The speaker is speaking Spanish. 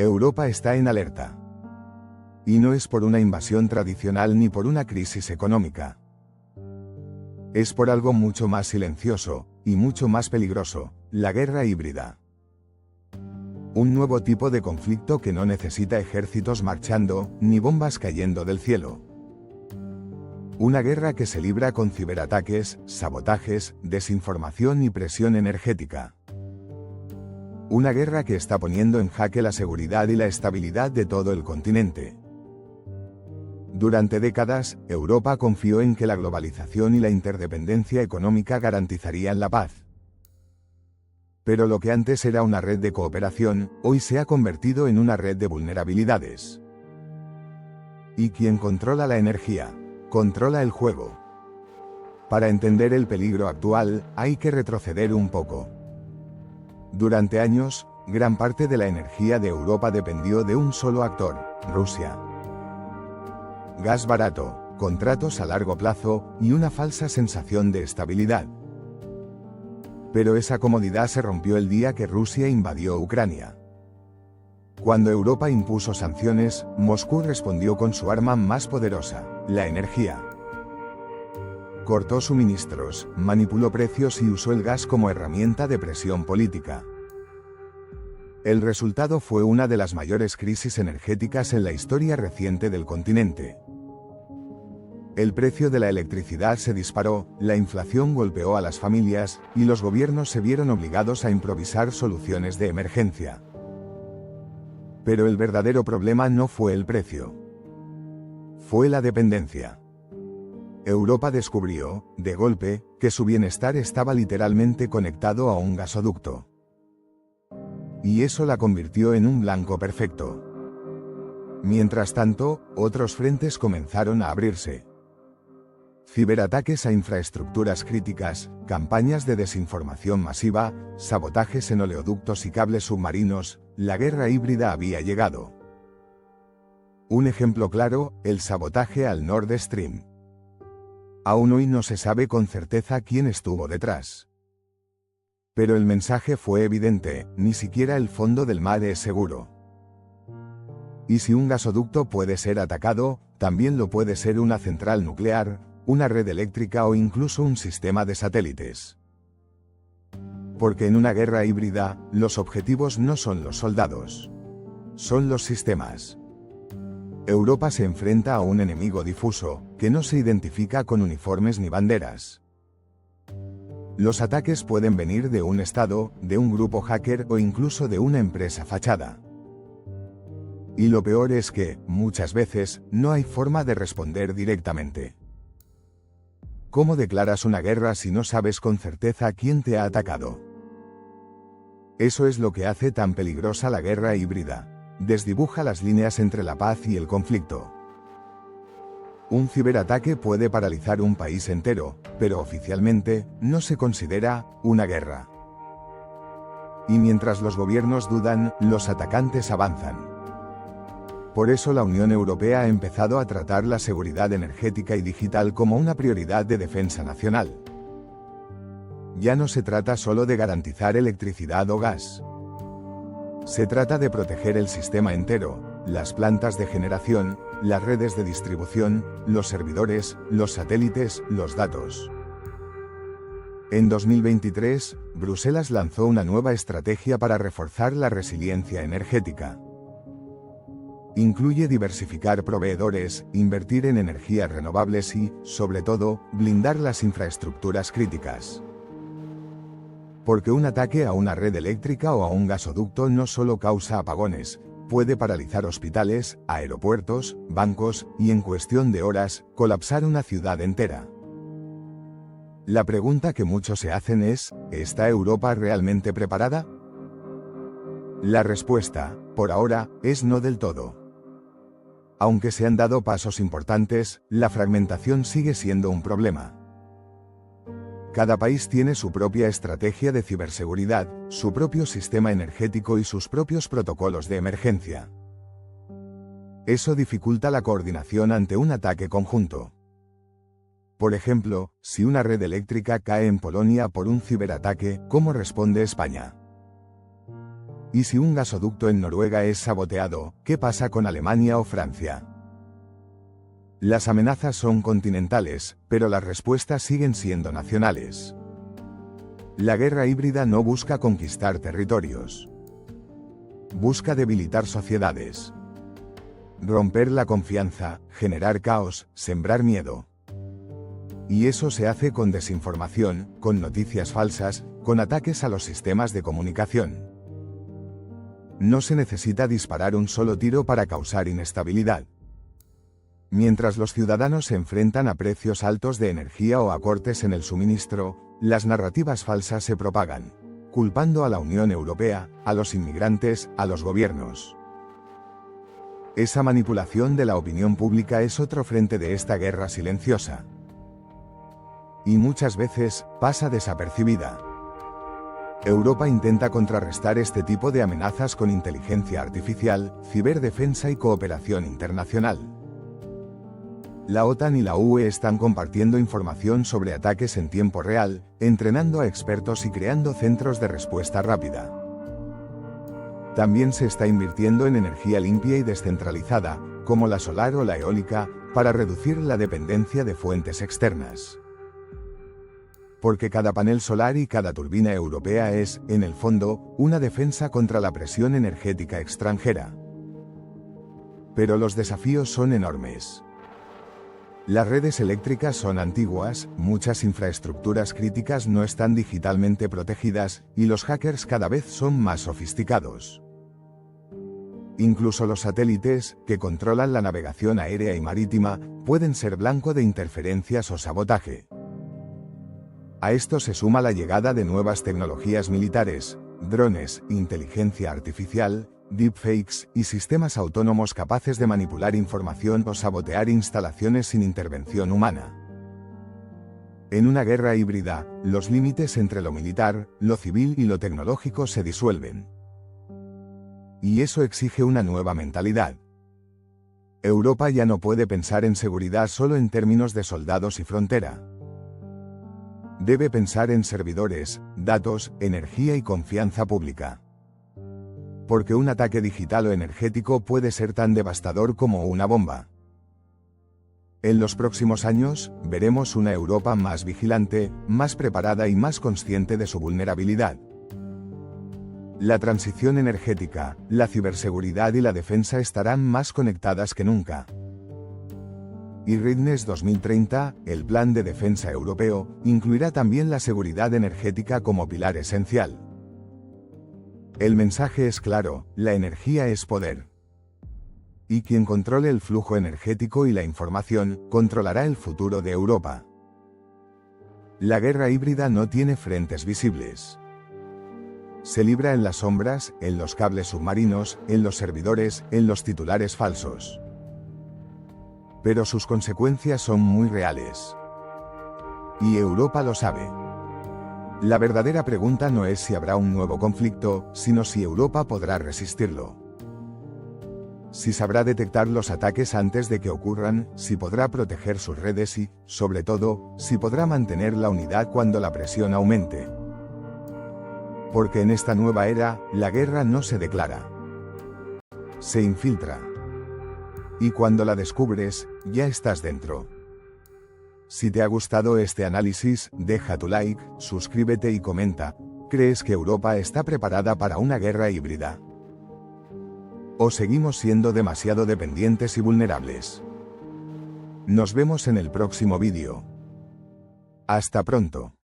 Europa está en alerta. Y no es por una invasión tradicional ni por una crisis económica. Es por algo mucho más silencioso, y mucho más peligroso, la guerra híbrida. Un nuevo tipo de conflicto que no necesita ejércitos marchando, ni bombas cayendo del cielo. Una guerra que se libra con ciberataques, sabotajes, desinformación y presión energética. Una guerra que está poniendo en jaque la seguridad y la estabilidad de todo el continente. Durante décadas, Europa confió en que la globalización y la interdependencia económica garantizarían la paz. Pero lo que antes era una red de cooperación, hoy se ha convertido en una red de vulnerabilidades. Y quien controla la energía, controla el juego. Para entender el peligro actual, hay que retroceder un poco. Durante años, gran parte de la energía de Europa dependió de un solo actor, Rusia. Gas barato, contratos a largo plazo y una falsa sensación de estabilidad. Pero esa comodidad se rompió el día que Rusia invadió Ucrania. Cuando Europa impuso sanciones, Moscú respondió con su arma más poderosa, la energía. Cortó suministros, manipuló precios y usó el gas como herramienta de presión política. El resultado fue una de las mayores crisis energéticas en la historia reciente del continente. El precio de la electricidad se disparó, la inflación golpeó a las familias, y los gobiernos se vieron obligados a improvisar soluciones de emergencia. Pero el verdadero problema no fue el precio. Fue la dependencia. Europa descubrió, de golpe, que su bienestar estaba literalmente conectado a un gasoducto. Y eso la convirtió en un blanco perfecto. Mientras tanto, otros frentes comenzaron a abrirse. Ciberataques a infraestructuras críticas, campañas de desinformación masiva, sabotajes en oleoductos y cables submarinos, la guerra híbrida había llegado. Un ejemplo claro, el sabotaje al Nord Stream. Aún hoy no se sabe con certeza quién estuvo detrás. Pero el mensaje fue evidente, ni siquiera el fondo del mar es seguro. Y si un gasoducto puede ser atacado, también lo puede ser una central nuclear, una red eléctrica o incluso un sistema de satélites. Porque en una guerra híbrida, los objetivos no son los soldados. Son los sistemas. Europa se enfrenta a un enemigo difuso, que no se identifica con uniformes ni banderas. Los ataques pueden venir de un estado, de un grupo hacker o incluso de una empresa fachada. Y lo peor es que, muchas veces, no hay forma de responder directamente. ¿Cómo declaras una guerra si no sabes con certeza quién te ha atacado? Eso es lo que hace tan peligrosa la guerra híbrida. Desdibuja las líneas entre la paz y el conflicto. Un ciberataque puede paralizar un país entero, pero oficialmente, no se considera una guerra. Y mientras los gobiernos dudan, los atacantes avanzan. Por eso la Unión Europea ha empezado a tratar la seguridad energética y digital como una prioridad de defensa nacional. Ya no se trata solo de garantizar electricidad o gas. Se trata de proteger el sistema entero, las plantas de generación, las redes de distribución, los servidores, los satélites, los datos. En 2023, Bruselas lanzó una nueva estrategia para reforzar la resiliencia energética. Incluye diversificar proveedores, invertir en energías renovables y, sobre todo, blindar las infraestructuras críticas. Porque un ataque a una red eléctrica o a un gasoducto no solo causa apagones, puede paralizar hospitales, aeropuertos, bancos, y en cuestión de horas, colapsar una ciudad entera. La pregunta que muchos se hacen es, ¿está Europa realmente preparada? La respuesta, por ahora, es no del todo. Aunque se han dado pasos importantes, la fragmentación sigue siendo un problema. Cada país tiene su propia estrategia de ciberseguridad, su propio sistema energético y sus propios protocolos de emergencia. Eso dificulta la coordinación ante un ataque conjunto. Por ejemplo, si una red eléctrica cae en Polonia por un ciberataque, ¿cómo responde España? ¿Y si un gasoducto en Noruega es saboteado, qué pasa con Alemania o Francia? Las amenazas son continentales, pero las respuestas siguen siendo nacionales. La guerra híbrida no busca conquistar territorios. Busca debilitar sociedades. Romper la confianza, generar caos, sembrar miedo. Y eso se hace con desinformación, con noticias falsas, con ataques a los sistemas de comunicación. No se necesita disparar un solo tiro para causar inestabilidad. Mientras los ciudadanos se enfrentan a precios altos de energía o a cortes en el suministro, las narrativas falsas se propagan, culpando a la Unión Europea, a los inmigrantes, a los gobiernos. Esa manipulación de la opinión pública es otro frente de esta guerra silenciosa. Y muchas veces, pasa desapercibida. Europa intenta contrarrestar este tipo de amenazas con inteligencia artificial, ciberdefensa y cooperación internacional. La OTAN y la UE están compartiendo información sobre ataques en tiempo real, entrenando a expertos y creando centros de respuesta rápida. También se está invirtiendo en energía limpia y descentralizada, como la solar o la eólica, para reducir la dependencia de fuentes externas. Porque cada panel solar y cada turbina europea es, en el fondo, una defensa contra la presión energética extranjera. Pero los desafíos son enormes. Las redes eléctricas son antiguas, muchas infraestructuras críticas no están digitalmente protegidas, y los hackers cada vez son más sofisticados. Incluso los satélites, que controlan la navegación aérea y marítima, pueden ser blanco de interferencias o sabotaje. A esto se suma la llegada de nuevas tecnologías militares, drones, inteligencia artificial, deepfakes y sistemas autónomos capaces de manipular información o sabotear instalaciones sin intervención humana. En una guerra híbrida, los límites entre lo militar, lo civil y lo tecnológico se disuelven. Y eso exige una nueva mentalidad. Europa ya no puede pensar en seguridad solo en términos de soldados y frontera. Debe pensar en servidores, datos, energía y confianza pública. Porque un ataque digital o energético puede ser tan devastador como una bomba. En los próximos años, veremos una Europa más vigilante, más preparada y más consciente de su vulnerabilidad. La transición energética, la ciberseguridad y la defensa estarán más conectadas que nunca. Y Readiness 2030, el Plan de Defensa Europeo, incluirá también la seguridad energética como pilar esencial. El mensaje es claro, la energía es poder. Y quien controle el flujo energético y la información, controlará el futuro de Europa. La guerra híbrida no tiene frentes visibles. Se libra en las sombras, en los cables submarinos, en los servidores, en los titulares falsos. Pero sus consecuencias son muy reales. Y Europa lo sabe. La verdadera pregunta no es si habrá un nuevo conflicto, sino si Europa podrá resistirlo. Si sabrá detectar los ataques antes de que ocurran, si podrá proteger sus redes y, sobre todo, si podrá mantener la unidad cuando la presión aumente. Porque en esta nueva era, la guerra no se declara. Se infiltra. Y cuando la descubres, ya estás dentro. Si te ha gustado este análisis, deja tu like, suscríbete y comenta, ¿crees que Europa está preparada para una guerra híbrida? ¿O seguimos siendo demasiado dependientes y vulnerables? Nos vemos en el próximo vídeo. Hasta pronto.